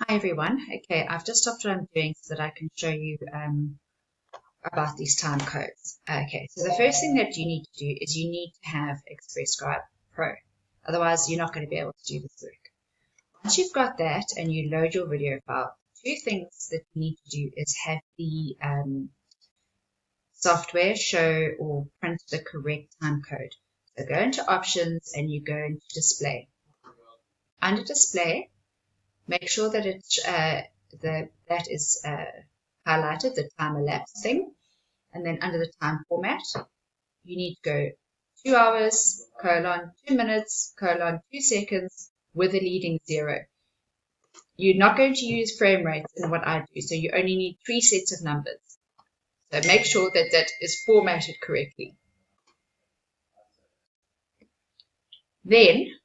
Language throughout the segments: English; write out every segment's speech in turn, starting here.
Hi everyone. Okay, I've just stopped what I'm doing so that I can show you about these time codes. Okay, so the first thing that you need to do is you need to have Express Scribe Pro. Otherwise, you're not going to be able to do this work. Once you've got that and you load your video file, two things that you need to do is have the software show or print the correct time code. So go into Options and you go into Display. Under Display, make sure that that is highlighted, the time elapsed thing, and then under the time format, you need to go 2 hours, 2 minutes, 2 seconds with a leading 0. You're not going to use frame rates in what I do, so you only need 3 sets of numbers. So make sure that that is formatted correctly. Then,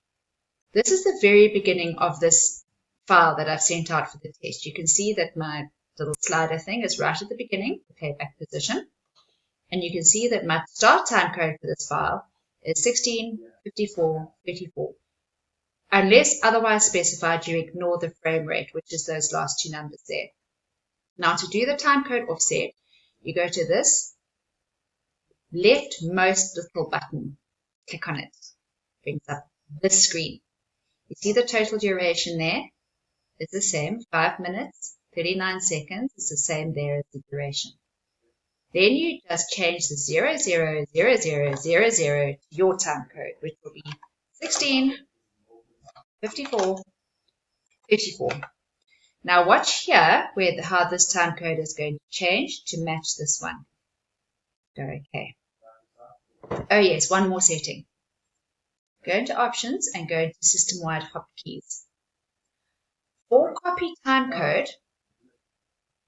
this is the very beginning of this file that I've sent out for the test. You can see that my little slider thing is right at the beginning, the playback position. And you can see that my start time code for this file is 16:54:34. Unless otherwise specified, you ignore the frame rate, which is those last 2 numbers there. Now to do the time code offset, you go to this leftmost little button, click on it, brings up this screen. You see the total duration there is the same, 5 minutes, 39 seconds, it's the same there as the duration. Then you just change the 000000 to your time code, which will be 16:54:34. Now watch here how this time code is going to change to match this one. Go OK. Oh yes, one more setting. Go into Options and go into System-wide hotkeys. For copy time code,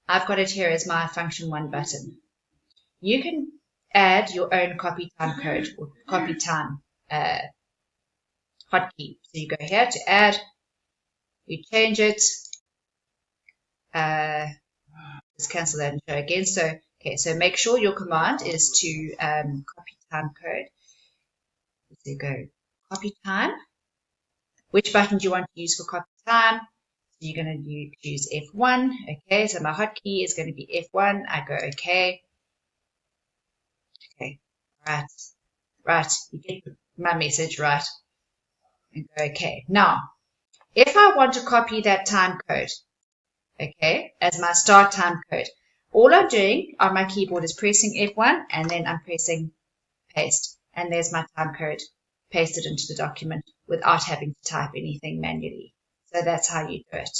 I've got it here as my function 1 button. You can add your own copy time code or copy time hotkey. So you go here to add, you change it, let's cancel that and show again. So, so make sure your command is to copy time code. So you go copy time. Which button do you want to use for copy time? So you're going to choose F1. Okay, so my hotkey is going to be F1. I go OK. Okay, right, you get my message, right? And go OK. Now, if I want to copy that time code, okay, as my start time code, all I'm doing on my keyboard is pressing F1 and then I'm pressing paste. And there's my time code pasted into the document without having to type anything manually. So that's how you do it.